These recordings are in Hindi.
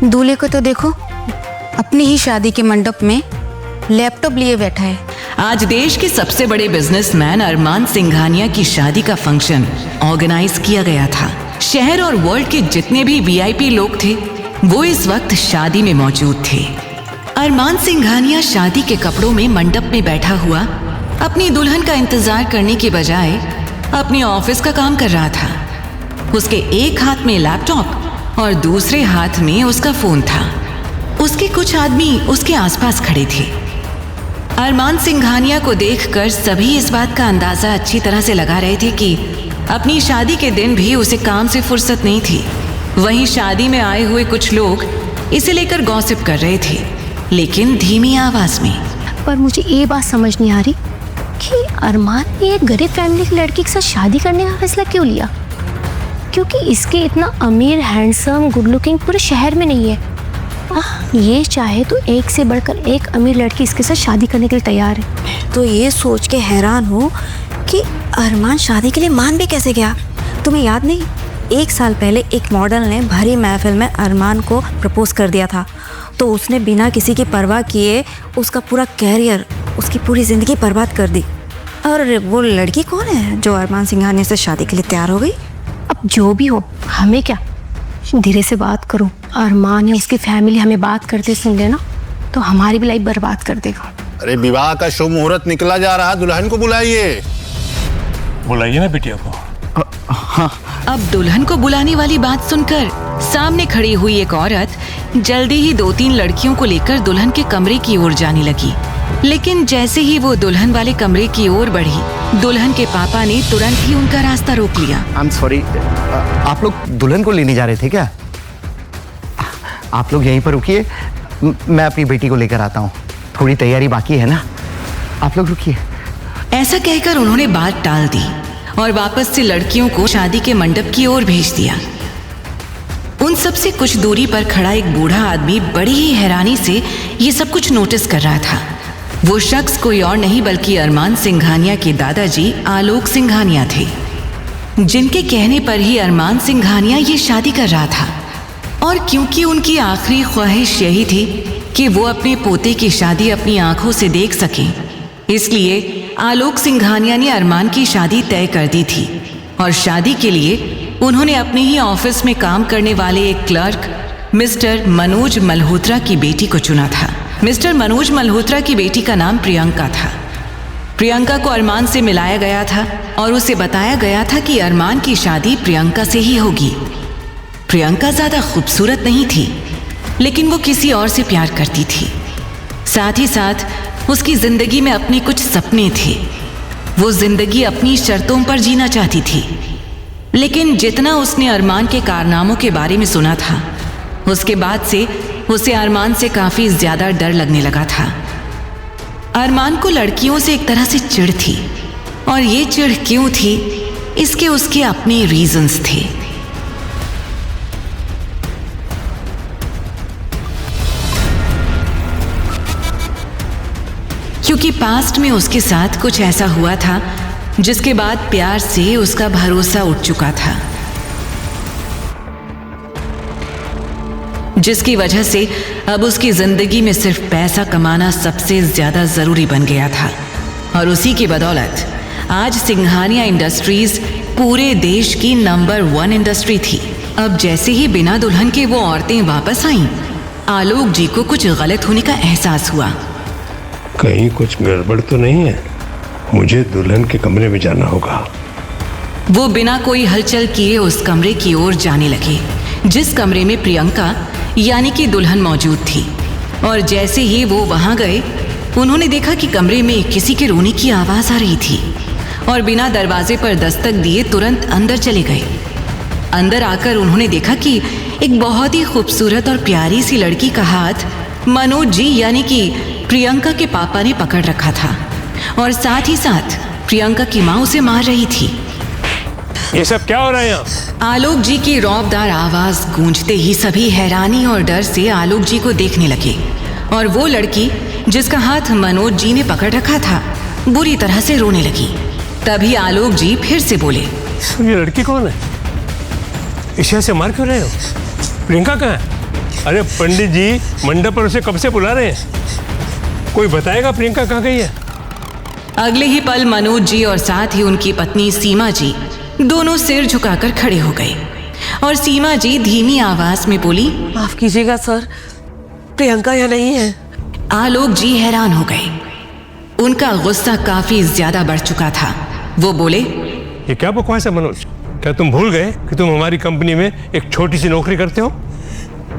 दूल्हे को तो देखो, अपनी ही शादी के मंडप में लैपटॉप लिए बैठा है। आज देश के सबसे बड़े बिजनेसमैन अरमान सिंघानिया की शादी का फंक्शन ऑर्गेनाइज किया गया था। शहर और वर्ल्ड के जितने भी वीआईपी लोग थे वो इस वक्त शादी में मौजूद थे। अरमान सिंघानिया शादी के कपड़ों में मंडप में बैठा हुआ अपनी दुल्हन का इंतजार करने के बजाय अपने ऑफिस का काम कर रहा था। उसके एक हाथ में लैपटॉप और दूसरे हाथ में उसका फोन था। उसके कुछ आदमी उसके आसपास खड़े थे। अरमान सिंघानिया को देखकर सभी इस बात का अंदाजा अच्छी तरह से लगा रहे थे कि अपनी शादी के दिन भी उसे काम से फुर्सत नहीं थी। वहीं शादी में आए हुए कुछ लोग इसे लेकर गॉसिप कर रहे थे, लेकिन धीमी आवाज में। पर मुझे ये बात समझ नहीं आ रही कि अरमान ने एक गरीब फैमिली की लड़की के साथ शादी करने का फैसला क्यों लिया, क्योंकि इसके इतना अमीर, हैंडसम, गुड लुकिंग पूरे शहर में नहीं है। ये चाहे तो एक से बढ़कर एक अमीर लड़की इसके साथ शादी करने के लिए तैयार है। तो ये सोच के हैरान हो कि अरमान शादी के लिए मान भी कैसे गया। तुम्हें याद नहीं, 1 साल पहले एक मॉडल ने भरी महफिल में अरमान को प्रपोज कर दिया था, तो उसने बिना किसी की परवाह किए उसका पूरा कैरियर, उसकी पूरी ज़िंदगी बर्बाद कर दी। और वो लड़की कौन है जो अरमान सिंघानिया से शादी के लिए तैयार हो गई? अब जो भी हो, हमें क्या, धीरे से बात करो। अरमान या उसकी फैमिली हमें बात करते सुन लेना तो हमारी भी लाइफ बर्बाद कर देगा। अरे विवाह का शुभ मुहूर्त निकला जा रहा, दुल्हन को बुलाइए। बुलाइए ना बिटिया को। हाँ। अब दुल्हन को बुलाने वाली बात सुनकर सामने खड़ी हुई एक औरत जल्दी ही 2-3 लड़कियों को लेकर दुल्हन के कमरे की ओर जाने लगी। लेकिन जैसे ही वो दुल्हन वाले कमरे की ओर बढ़ी, दुल्हन के पापा ने तुरंत ही उनका रास्ता रोक लिया। आई एम सॉरी, आप लोग दुल्हन को लेने जा रहे थे क्या? आप लोग यहीं पर रुकिए, मैं अपनी बेटी को लेकर आता हूँ। थोड़ी तैयारी बाकी है ना, आप लोग रुकिए। ऐसा कहकर उन्होंने बात टाल दी और वापस से लड़कियों को शादी के मंडप की ओर भेज दिया। उन सब से कुछ दूरी पर खड़ा एक बूढ़ा आदमी बड़ी ही हैरानी से ये सब कुछ नोटिस कर रहा था। वो शख्स कोई और नहीं बल्कि अरमान सिंघानिया के दादाजी आलोक सिंघानिया थे, जिनके कहने पर ही अरमान सिंघानिया ये शादी कर रहा था। और क्योंकि उनकी आखिरी ख्वाहिश यही थी कि वो अपने पोते की शादी अपनी आंखों से देख सकें, इसलिए आलोक सिंघानिया ने अरमान की शादी तय कर दी थी। और शादी के लिए उन्होंने अपने ही ऑफिस में काम करने वाले एक क्लर्क मिस्टर मनोज मल्होत्रा की बेटी को चुना था। मिस्टर मनोज मल्होत्रा की बेटी का नाम प्रियंका था। प्रियंका को अरमान से मिलाया गया था और उसे बताया गया था कि अरमान की शादी प्रियंका से ही होगी। प्रियंका ज्यादा खूबसूरत नहीं थी, लेकिन वो किसी और से प्यार करती थी। साथ ही साथ उसकी जिंदगी में अपने कुछ सपने थे। वो जिंदगी अपनी शर्तों पर जीना चाहती थी। लेकिन जितना उसने अरमान के कारनामों के बारे में सुना था, उसके बाद से उसे अरमान से काफी ज्यादा डर लगने लगा था। अरमान को लड़कियों से एक तरह से चिढ़ थी, और ये चिढ़ क्यों थी, इसके उसके अपने रीजंस थे। क्योंकि पास्ट में उसके साथ कुछ ऐसा हुआ था जिसके बाद प्यार से उसका भरोसा उठ चुका था, जिसकी वजह से अब उसकी जिंदगी में सिर्फ पैसा कमाना सबसे ज्यादा जरूरी बन गया था। और उसी की बदौलत आज सिंघानिया इंडस्ट्रीज पूरे देश की नंबर 1 इंडस्ट्री थी। अब जैसे ही बिना दुल्हन के वो औरतें वापस आईं, आलोक जी को कुछ गलत होने का एहसास हुआ। कहीं कुछ गड़बड़ तो नहीं है? मुझे दुल्हन के कमरे में जाना होगा। वो बिना कोई हलचल किए उस कमरे की ओर जाने लगे जिस कमरे में प्रियंका यानी कि दुल्हन मौजूद थी। और जैसे ही वो वहां गए, उन्होंने देखा कि कमरे में किसी के रोने की आवाज आ रही थी, और बिना दरवाजे पर दस्तक दिए तुरंत अंदर चले गए। अंदर आकर उन्होंने देखा कि एक बहुत ही खूबसूरत और प्यारी सी लड़की का हाथ मनोज जी यानी कि प्रियंका के पापा ने पकड़ रखा था, और साथ ही साथ प्रियंका की माँ उसे मार रही थी। ये सब क्या हो रहा है यहाँ? आलोक जी की रौबदार आवाज गूंजते ही सभी हैरानी और डर से आलोक जी को देखने लगे, और वो लड़की जिसका हाथ मनोज जी ने पकड़ रखा था बुरी तरह से रोने लगी। तभी आलोक जी फिर से बोले, ये लड़की कौन है? इसे ऐसे मार क्यों रहे हो? प्रियंका कहाँ है? अरे पंडित जी मंडप पर उसे कब से बुला रहे हैं? कोई बताएगा प्रियंका कहाँ गई है? अगले ही पल मनोज जी और साथ ही उनकी पत्नी सीमा जी दोनों सिर झुकाकर खड़े हो गए और सीमा जी धीमी आवाज में बोली, माफ कीजिएगा सर, प्रियंका यहाँ नहीं है। आलोक जी हैरान हो गए। उनका गुस्सा काफी ज्यादा बढ़ चुका था। वो बोले, ये क्या बकवास है मनोज? क्या तुम भूल गए कि तुम हमारी कंपनी में एक छोटी सी नौकरी करते हो?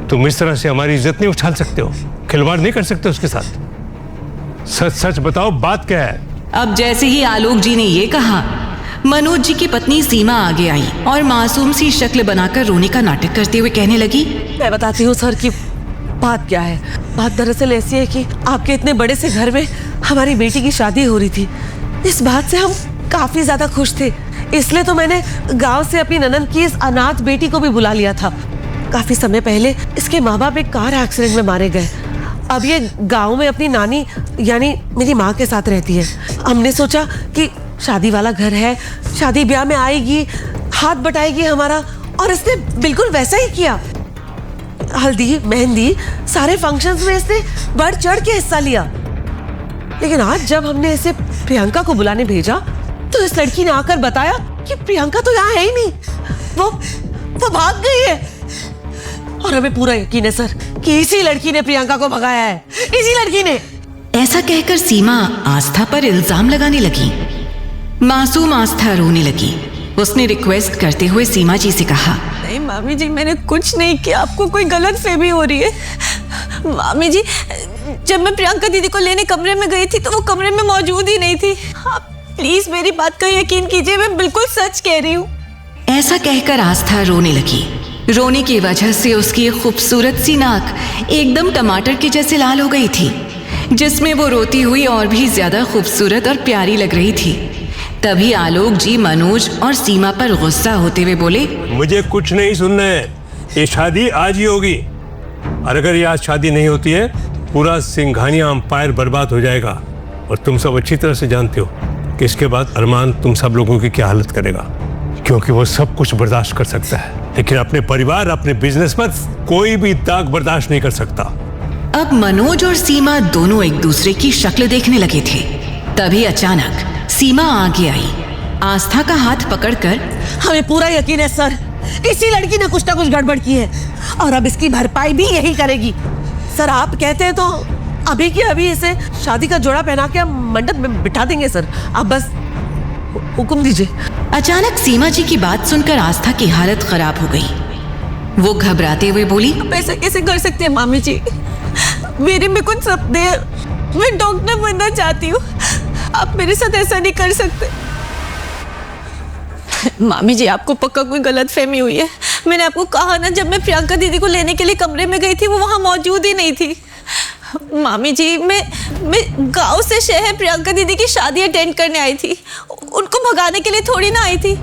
तुम इस तरह से हमारी इज्जत नहीं उछाल सकते हो, खिलवाड़ नहीं कर सकते उसके साथ। सच सच बताओ बात क्या है? अब जैसे ही आलोक जी ने ये कहा, मनोज जी की पत्नी सीमा आगे आई और मासूम सी शक्ल बनाकर रोने का नाटक करते हुए कहने लगी, मैं बताती हूँ सर कि बात क्या है। बात दरअसल ऐसी है कि आपके इतने बड़े से घर में हमारी बेटी की शादी हो रही थी। इस बात से हम काफी ज्यादा खुश थे, इसलिए तो मैंने गांव से अपनी ननद की इस अनाथ बेटी को भी बुला लिया था। काफी समय पहले इसके माँ बाप एक कार एक्सीडेंट में मारे गए। अब ये गांव में अपनी नानी यानी मेरी माँ के साथ रहती है। हमने सोचा कि शादी वाला घर है, शादी ब्याह में आएगी, हाथ बटाएगी हमारा, और इसने बिल्कुल वैसा ही किया। हल्दी मेहंदी सारे फंक्शंस में इसने बढ़ चढ़ के हिस्सा लिया। लेकिन आज जब हमने इसे प्रियंका को बुलाने भेजा तो इस लड़की ने आकर बताया कि प्रियंका तो यहाँ है ही नहीं, वो भाग गई है। और हमें पूरा यकीन है सर कि इसी लड़की ने प्रियंका को भगाया है, इसी लड़की ने। ऐसा कहकर सीमा आस्था पर इल्जाम लगाने लगी। मासूम आस्था रोने लगी। उसने रिक्वेस्ट करते हुए सीमा जी से कहा, नहीं मामी जी, मैंने कुछ नहीं किया, आपको कोई गलत फहमी हो रही है। मामी जी, जब मैं प्रियंका दीदी को लेने कमरे में गई थी तो वो कमरे में मौजूद ही नहीं थी। आप प्लीज मेरी बात का यकीन कीजिए, मैं बिल्कुल सच कह रही हूँ। ऐसा कहकर आस्था रोने लगी। रोने की वजह से उसकी खूबसूरत सी नाक एकदम टमाटर के जैसे लाल हो गई थी, जिसमें वो रोती हुई और भी ज्यादा खूबसूरत और प्यारी लग रही थी। तभी आलोक जी मनोज और सीमा पर गुस्सा होते हुए बोले, मुझे कुछ नहीं सुनना है, ये शादी आज ही होगी। और अगर ये आज शादी नहीं होती है पूरा सिंघानिया अंपायर बर्बाद हो जाएगा। और तुम सब अच्छी तरह से जानते हो कि इसके बाद अरमान तुम सब लोगों की क्या हालत करेगा, क्योंकि वो सब कुछ बर्दाश्त कर सकता है लेकिन अपने परिवार अपने बिजनेस पर कोई भी दाग बर्दाश्त नहीं कर सकता। अब मनोज और सीमा दोनों एक दूसरे की शक्ल देखने लगे थे। तभी अचानक सीमा आगे आई। आस्था का हाथ पकड़कर, हमें पूरा यकीन है सर, इसी लड़की ने कुछ ना कुछ गड़बड़ की है और अब इसकी भरपाई भी यही करेगी। सर आप कहते हैं तो अभी की अभी इसे शादी का जोड़ा पहना के हम मंडप में बिठा देंगे सर, आप बस हुक्म दीजिए। अचानक सीमा जी की बात सुनकर आस्था की हालत खराब हो गई। वो घबराते हुए बोली, ऐसा कैसे कर सकते हैं मामी जी, मेरे में कुछ सपने हैं, मैं डॉक्टर बनना चाहती हूँ, आप मेरे साथ ऐसा नहीं कर सकते। मामी जी आपको पक्का कोई गलत फहमी हुई है। मैंने आपको कहा ना, जब मैं प्रियंका दीदी को लेने के लिए कमरे में गई थी वो वहाँ मौजूद ही नहीं थी। मामी जी मैं गांव से शहर प्रियंका दीदी की शादी अटेंड करने आई थी, उनको भगाने के लिए थोड़ी ना आई थी।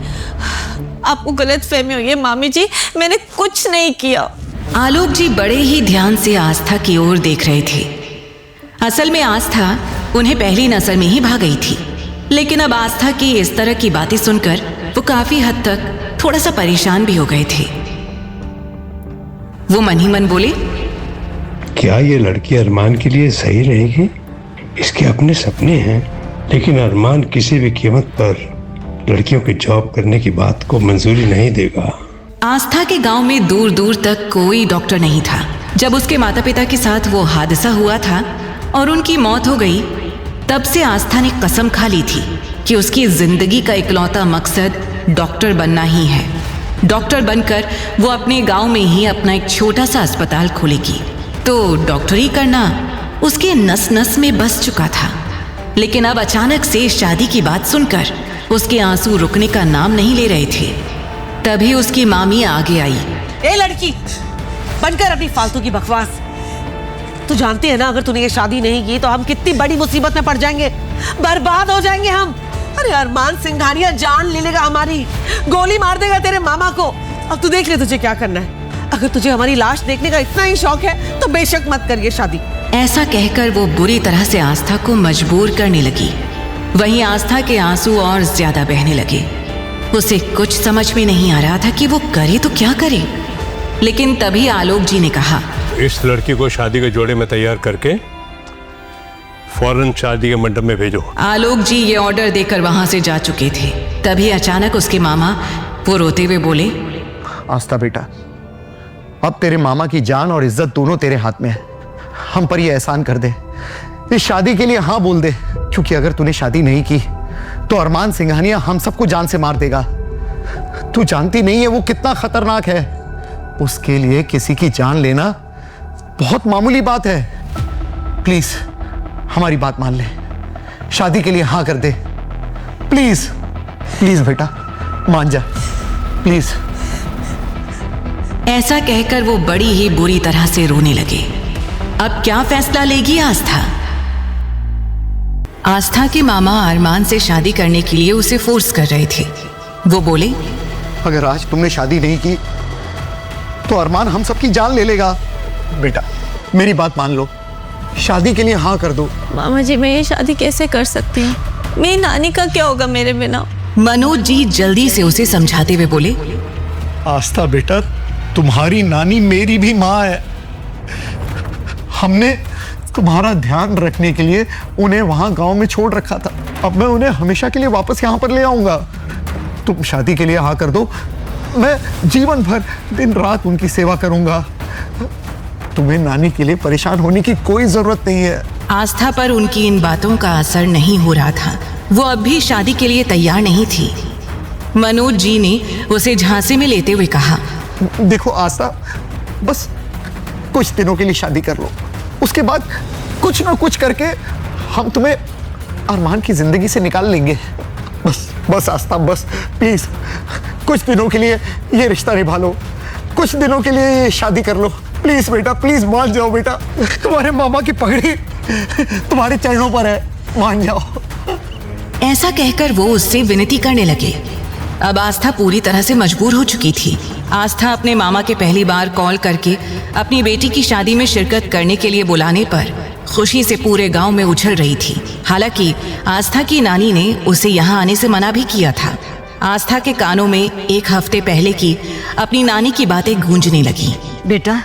आपको गलत फहमी हुई है मामी जी, मैंने कुछ नहीं किया। आलोक जी बड़े ही ध्यान से आस्था की ओर देख रहे थे। असल में आस्था उन्हें पहली नजर में ही भाग गई थी, लेकिन अब आस्था की इस तरह की बातें सुनकर वो काफी हद तक थोड़ा सा परेशान भी हो गए थे। वो मन ही मन बोले, क्या ये लड़की अरमान के लिए सही रहेगी? इसके अपने सपने हैं, लेकिन अरमान किसी भी कीमत पर लड़कियों की जॉब करने की बात को मंजूरी नहीं देगा। आस्था के गांव में दूर दूर तक कोई डॉक्टर नहीं था। जब उसके माता पिता के साथ वो हादसा हुआ था और उनकी मौत हो गई, तब से आस्था ने कसम खा ली थी कि उसकी जिंदगी का इकलौता मकसद डॉक्टर बनना ही है। डॉक्टर बनकर वो अपने गांव में ही अपना एक छोटा सा अस्पताल खोलेगी। तो डॉक्टरी करना उसके नस नस में बस चुका था। लेकिन अब अचानक से शादी की बात सुनकर उसके आंसू रुकने का नाम नहीं ले रहे थे। तभी उसकी मामी आगे आई। ए लड़की, बनकर अपनी फालतू की बकवास। तू जानती है ना, अगर तूने ये शादी नहीं की तो हम कितनी बड़ी मुसीबत में पड़ जाएंगे, बर्बाद हो जाएंगे हम। अरे अरमान सिंघानिया जान ले लेगा हमारी, गोली मार देगा तेरे मामा को। अब तू देख ले तुझे क्या करना है। अगर तुझे हमारी लाश देखने का इतना ही शौक है तो बेशक मत करिए शादी। ऐसा कहकर वो बुरी तरह से आस्था को मजबूर करने लगी। वहीं आस्था के आंसू और ज्यादा बहने लगे। उसे कुछ समझ में नहीं आ रहा था कि वो करे तो क्या करे। लेकिन तभी आलोक जी ने कहा, इस लड़की को शादी के जोड़े में तैयार करके फौरन शादी के मंडप में भेजो। आलोक जी ये ऑर्डर देकर वहां से जा चुके थे। तभी अचानक उसके मामा वो रोते हुए बोले, आस्था बेटा, अब तेरे मामा की जान और इज्जत दोनों तेरे हाथ में है। हम पर ये एहसान कर दे, इस शादी के लिए हाँ बोल दे, क्योंकि अगर तूने शादी नहीं की तो अरमान सिंघानिया हम सबको जान से मार देगा। तू जानती नहीं है वो कितना खतरनाक है। उसके लिए किसी की जान लेना बहुत मामूली बात है। प्लीज हमारी बात मान ले, शादी के लिए हाँ कर दे। प्लीज प्लीज बेटा मान जा प्लीज। ऐसा कहकर वो बड़ी ही बुरी तरह से रोने लगे। अब क्या फैसला लेगी आस्था? आस्था के मामा अरमान से शादी करने के लिए उसे फोर्स कर रहे थे। वो बोले, अगर आज तुमने शादी नहीं की तो अरमान हम सबकी जान ले लेगा। बेटा मेरी बात मान लो, शादी के लिए हाँ कर दो। मामा जी, मैं ये शादी कैसे कर सकती हूँ? मेरी नानी का क्या होगा मेरे बिना? मनोज जी जल्दी से उसे समझाते हुए बोले, आस्था बेटा, तुम्हारी नानी मेरी भी माँ है। हमने तुम्हारा ध्यान रखने के लिए उन्हें वहां गांव में छोड़ रखा था। अब मैं उन्हें हमेशा के लिए वापस यहाँ पर ले आऊंगा। तुम शादी के लिए हाँ कर दो, मैं जीवन भर दिन रात उनकी सेवा करूंगा। तुम्हें नानी के लिए परेशान होने की कोई जरूरत नहीं है। आस्था पर उनकी इन बातों का असर नहीं हो रहा था। वो अब भी शादी के लिए तैयार नहीं थी। मनोज जी ने उसे झांसे में लेते हुए कहा, देखो आस्था, बस कुछ दिनों के लिए शादी कर लो, उसके बाद कुछ ना कुछ करके हम तुम्हें अरमान की जिंदगी से निकाल लेंगे। बस बस आस्था, बस प्लीज कुछ दिनों के लिए ये रिश्ता निभा लो, कुछ दिनों के लिए ये शादी कर लो। प्लीज बेटा, प्लीज मान जाओ बेटा। तुम्हारे मामा की पगड़ी तुम्हारे चरणों पर है, मान जाओ। ऐसा कहकर वो उससे विनती करने लगे। अब आस्था पूरी तरह से मजबूर हो चुकी थी। आस्था अपने मामा के पहली बार कॉल करके अपनी बेटी की शादी में शिरकत करने के लिए बुलाने पर खुशी से पूरे गांव में उछल रही थी। हालांकि आस्था की नानी ने उसे यहाँ आने से मना भी किया था। आस्था के कानों में एक हफ्ते पहले की अपनी नानी की बातें गूंजने लगी। बेटा,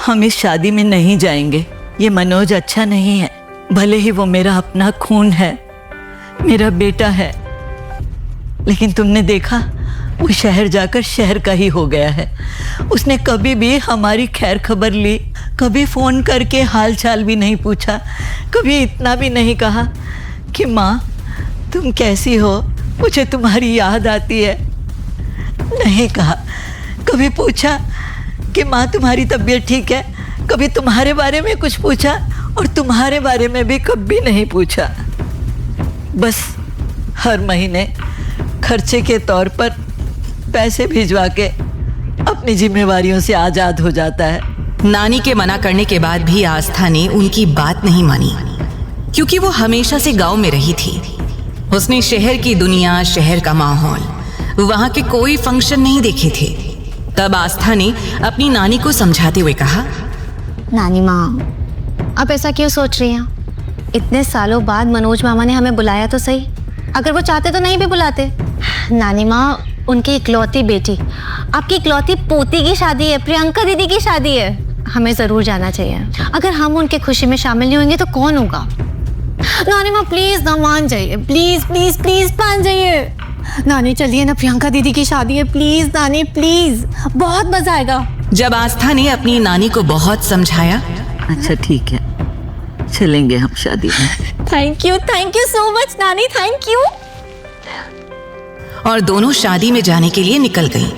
हम इस शादी में नहीं जाएंगे। ये मनोज अच्छा नहीं है, भले ही वो मेरा अपना खून है, मेरा बेटा है, लेकिन तुमने देखा वो शहर जाकर शहर का ही हो गया है। उसने कभी भी हमारी खैर खबर ली, कभी फ़ोन करके हाल चाल भी नहीं पूछा, कभी इतना भी नहीं कहा कि माँ तुम कैसी हो, मुझे तुम्हारी याद आती है। नहीं कहा। कभी पूछा कि माँ तुम्हारी तबीयत ठीक है, कभी तुम्हारे बारे में कुछ पूछा, और तुम्हारे बारे में भी कभी नहीं पूछा। बस हर महीने खर्चे के तौर पर पैसे भिजवा के अपनी जिम्मेवारियों से आज़ाद हो जाता है। नानी के मना करने के बाद भी आस्था ने उनकी बात नहीं मानी, क्योंकि वो हमेशा से गांव में रही थी। उसने शहर की दुनिया, शहर का माहौल, वहां के कोई फंक्शन नहीं देखे थे। तब आस्था ने अपनी नानी को समझाते हुए कहा, नानी माँ, आप ऐसा क्यों सोच रही हैं? इतने सालों बाद मनोज मामा ने हमें बुलाया तो सही, अगर वो चाहते तो नहीं भी बुलाते। नानी माँ, उनकी इकलौती बेटी, आपकी इकलौती पोती की शादी है, प्रियंका दीदी की शादी है, हमें ज़रूर जाना चाहिए। अगर हम उनके खुशी में शामिल नहीं होंगे तो कौन होगा? नानी माँ प्लीज़ ना, मान जाइए, प्लीज़ प्लीज़ प्लीज़ मान जाइए। नानी चलिए ना, प्रियंका दीदी की शादी है, प्लीज़ नानी प्लीज़, बहुत मज़ा आएगा। जब आस्था ने अपनी नानी को बहुत समझाया, अच्छा ठीक है, चलेंगे हम शादी में। थैंक यू सो मच नानी, थैंक यू। और दोनों शादी में जाने के लिए निकल गईं।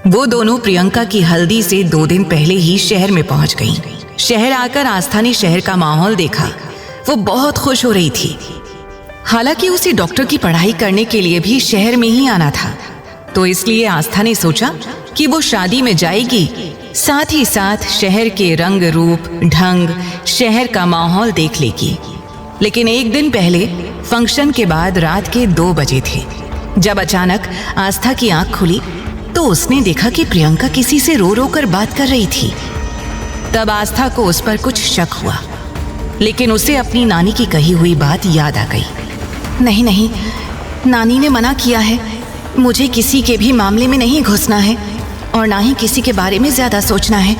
वो दोनों प्रियंका की हल्दी से 2 दिन पहले ही शहर में पहुंच गईं। शहर आकर आस्था ने शहर का माहौल देखा। वो बहुत खुश हो रही थी। हालांकि उसे डॉक्टर की पढ़ाई करने के लिए भी शहर में ही आना था, तो इसलिए आस्था ने सोचा कि वो शादी में जाएगी, साथ ही साथ शहर के रंग रूप, ढंग, शहर का माहौल देख लेगी। लेकिन एक दिन पहले फंक्शन के बाद रात के 2 बजे थे, जब अचानक आस्था की आंख खुली तो उसने देखा कि प्रियंका किसी से रो रो कर बात कर रही थी। तब आस्था को उस पर कुछ शक हुआ, लेकिन उसे अपनी नानी की कही हुई बात याद आ गई। नहीं, नानी ने मना किया है, मुझे किसी के भी मामले में नहीं घुसना है। और ना ही किसी के बारे में ज्यादा सोचना है।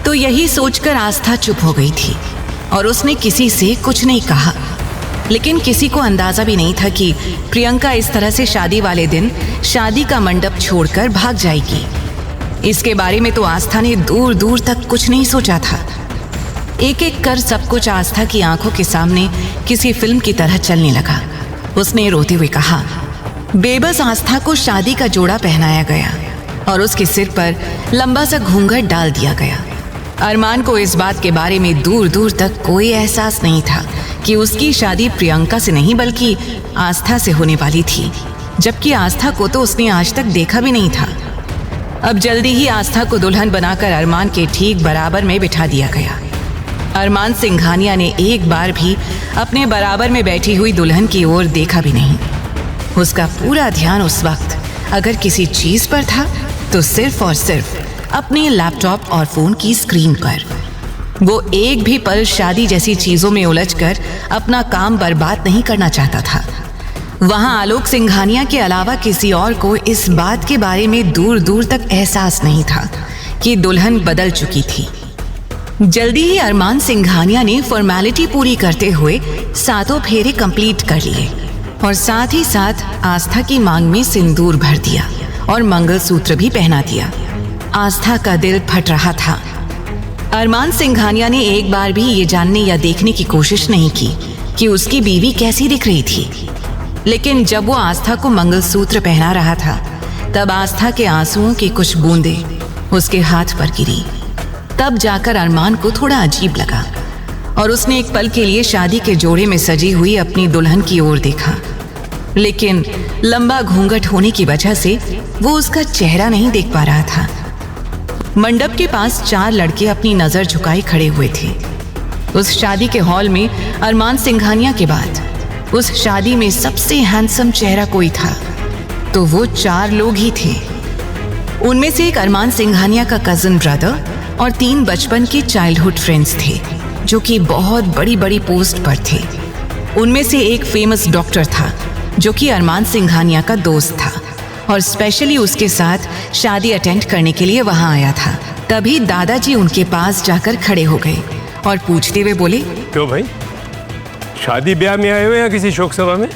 तो यही सोचकर आस्था चुप हो गई थी और उसने किसी से कुछ नहीं कहा। लेकिन किसी को अंदाजा भी नहीं था कि प्रियंका इस तरह से शादी वाले दिन शादी का मंडप छोड़कर भाग जाएगी। इसके बारे में तो आस्था ने दूर दूर तक कुछ नहीं सोचा था। एक एक कर सब कुछ आस्था की आंखों के सामने किसी फिल्म की तरह चलने लगा। उसने रोते हुए कहा, बेबस आस्था को शादी का जोड़ा पहनाया गया और उसके सिर पर लंबा सा घूंघट डाल दिया गया। अरमान को इस बात के बारे में दूर दूर तक कोई एहसास नहीं था कि उसकी शादी प्रियंका से नहीं बल्कि आस्था से होने वाली थी, जबकि आस्था को तो उसने आज तक देखा भी नहीं था। अब जल्दी ही आस्था को दुल्हन बनाकर अरमान के ठीक बराबर में बिठा दिया गया। अरमान सिंघानिया ने एक बार भी अपने बराबर में बैठी हुई दुल्हन की ओर देखा भी नहीं। उसका पूरा ध्यान उस वक्त अगर किसी चीज पर था तो सिर्फ और सिर्फ अपने लैपटॉप और फोन की स्क्रीन पर। वो एक भी पल शादी जैसी चीजों में उलझकर अपना काम बर्बाद नहीं करना चाहता था। वहां आलोक सिंघानिया के अलावा किसी और को इस बात के बारे में दूर दूर तक एहसास नहीं था कि दुल्हन बदल चुकी थी। जल्दी ही अरमान सिंघानिया ने फॉर्मेलिटी पूरी करते हुए 7 फेरे कंप्लीट कर लिए और साथ ही साथ आस्था की मांग में सिंदूर भर दिया और मंगलसूत्र भी पहना दिया। आस्था का दिल फट रहा था। अरमान सिंघानिया ने एक बार भी ये जानने या देखने की कोशिश नहीं की कि उसकी बीवी कैसी दिख रही थी। लेकिन जब वो आस्था को मंगलसूत्र पहना रहा था तब आस्था के आंसुओं की कुछ बूंदें उसके हाथ पर गिरी। तब जाकर अरमान को थोड़ा अजीब लगा और उसने एक पल के लिए शादी के जोड़े में सजी हुई अपनी दुल्हन की ओर देखा। लेकिन लंबा घूंघट होने की वजह से वो उसका चेहरा नहीं देख पा रहा था। मंडप के पास 4 लड़के अपनी नजर झुकाए खड़े हुए थे। उस शादी के हॉल में अरमान सिंघानिया के बाद उस शादी में सबसे हैंडसम चेहरा कोई था तो वो 4 लोग ही थे। उनमें से एक अरमान सिंघानिया का कजन ब्रदर और 3 बचपन के चाइल्डहुड फ्रेंड्स थे जो कि बहुत बड़ी बड़ी पोस्ट पर थे। उनमें से एक फेमस डॉक्टर था जो कि अरमान सिंघानिया का दोस्त था और स्पेशली उसके साथ शादी अटेंड करने के लिए वहां आया था। तभी दादाजी उनके पास जाकर खड़े हो गए और पूछते हुए बोले, क्यों भाई, शादी ब्याह में आए हुए या किसी शोक सभा में?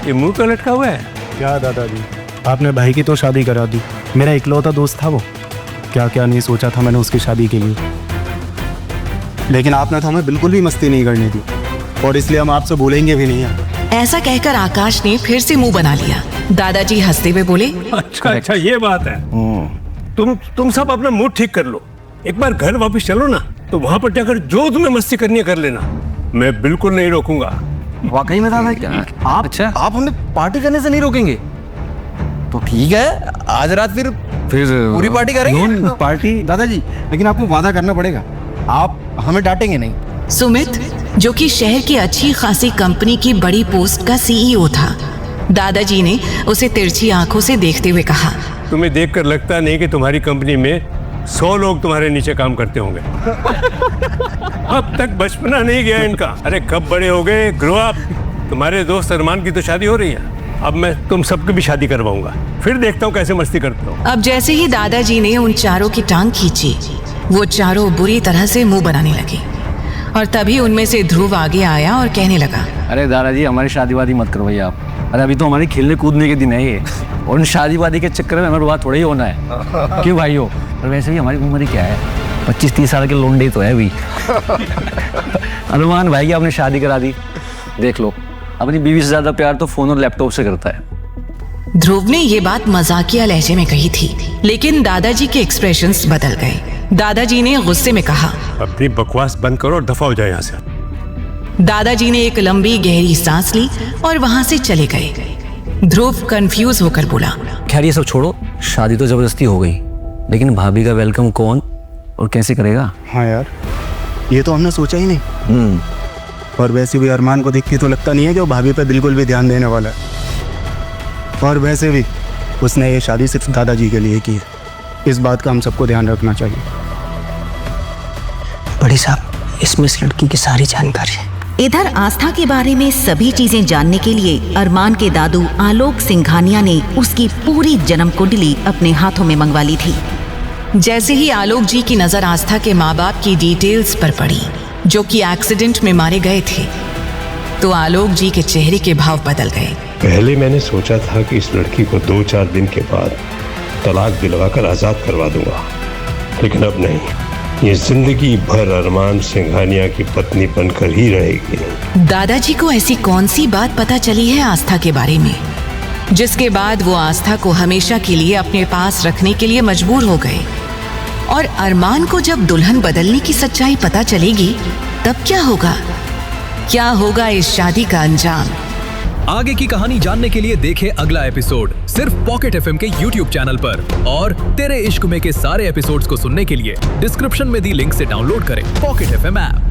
ये मुंह का लटका हुआ है क्या दादाजी, आपने भाई की तो शादी करा दी। मेरा इकलौता दोस्त था वो, क्या क्या नहीं सोचा था मैंने उसकी शादी के लिए। लेकिन आपने तो हमें बिल्कुल भी मस्ती नहीं करने दी और इसलिए हम आपसे बोलेंगे भी नहीं है। ऐसा कहकर आकाश ने फिर से मुंह बना लिया। दादाजी हंसते हुए बोले, अच्छा ये बात है। तुम सब अपना मूड ठीक कर लो, एक बार घर वापस चलो ना, तो वहां पर जाकर जो तुम्हें मस्ती करनी है कर लेना, मैं बिल्कुल नहीं रोकूंगा। वाकई में दादा क्या आप आप हमें पार्टी करने से नहीं रोकेंगे? तो ठीक है, आज रात फिर पूरी पार्टी करेंगे। पार्टी दादाजी, लेकिन आपको वादा करना पड़ेगा, आप हमें डांटेंगे नहीं। सुमित जो कि शहर की अच्छी खासी कंपनी की बड़ी पोस्ट का सीईओ था, दादाजी ने उसे तिरछी आंखों से देखते हुए कहा, तुम्हें देखकर लगता नहीं कि तुम्हारी कंपनी में 100 लोग तुम्हारे नीचे काम करते होंगे। अब तक बचपना नहीं गया इनका। अरे कब बड़े हो गए, ग्रो अप। तुम्हारे दोस्त अरमान की तो शादी हो रही है, अब मैं तुम सबकी भी शादी करवाऊंगा, फिर देखता हूँ कैसे मस्ती करते हो। अब जैसे ही दादाजी ने उन चारों की टांग खींची, वो चारों बुरी तरह से मुंह बनाने लगे और तभी उनमें से ध्रुव आगे आया और कहने लगा, अरे दादाजी, हमारी शादी वादी मत करवाइए आप। अरे अभी तो हमारे खेलने कूदने के दिन है ये, और उन शादी वादी के चक्कर में हमें बर्बाद थोड़ा ही होना है। क्यों भाई हो? और वैसे भी हमारी उम्र क्या है, 25-30 साल के लोंडे तो है अभी। अरमान भाई की आपने शादी करा दी, देख लो अपनी बीवी से ज्यादा प्यार तो फोन और लैपटॉप से करता है। ध्रुव ने ये बात मजाकिया लहजे में कही थी, लेकिन दादाजी के एक्सप्रेशंस बदल गए। दादाजी ने गुस्से में कहा, अपनी बकवास बंद करो और दफा हो जाए यहाँ से। दादाजी ने एक लंबी गहरी सांस ली और वहां से चले गए। ध्रुव कंफ्यूज होकर बोला, खैर ये सब छोड़ो, शादी तो जबरदस्ती हो गई, लेकिन भाभी का वेलकम कौन और कैसे करेगा? हाँ यार, ये तो हमने सोचा ही नहीं। और वैसे भी अरमान को देख के तो लगता नहीं है कि वो भाभी पे बिल्कुल भी ध्यान देने वाला है। और वैसे भी उसने ये शादी सिर्फ दादाजी के लिए की है, इस बात का हम सबको ध्यान रखना चाहिए। बड़ी साहब, इसमें इस लड़की की सारी जानकारी है। इधर आस्था के बारे में सभी चीजें जानने के लिए अरमान के दादू आलोक सिंघानिया ने उसकी पूरी जन्म कुंडली अपने हाथों में मंगवा ली थी। जैसे ही आलोक जी की नजर आस्था के माँ बाप की डिटेल्स पर पड़ी, जो कि एक्सीडेंट में मारे गए थे, तो आलोक जी के चेहरे के भाव बदल गए। पहले मैंने सोचा था कि इस लड़की को 2-4 दिन के बाद तलाक दिलवाकर आजाद करवा दूंगा, लेकिन अब नहीं। ये जिंदगी भर अरमान सिंघानिया की पत्नी बनकर ही रहेगी। दादाजी को ऐसी कौन सी बात पता चली है आस्था के बारे में, जिसके बाद वो आस्था को हमेशा के लिए अपने पास रखने के लिए मजबूर हो गए? और अरमान को जब दुल्हन बदलने की सच्चाई पता चलेगी, तब क्या होगा? क्या होगा इस शादी का अंजाम? आगे की कहानी जानने के लिए देखें अगला एपिसोड सिर्फ पॉकेट एफएम के YouTube चैनल पर। और तेरे इश्क में के सारे एपिसोड्स को सुनने के लिए डिस्क्रिप्शन में दी लिंक से डाउनलोड करें पॉकेट एफएम ऐप।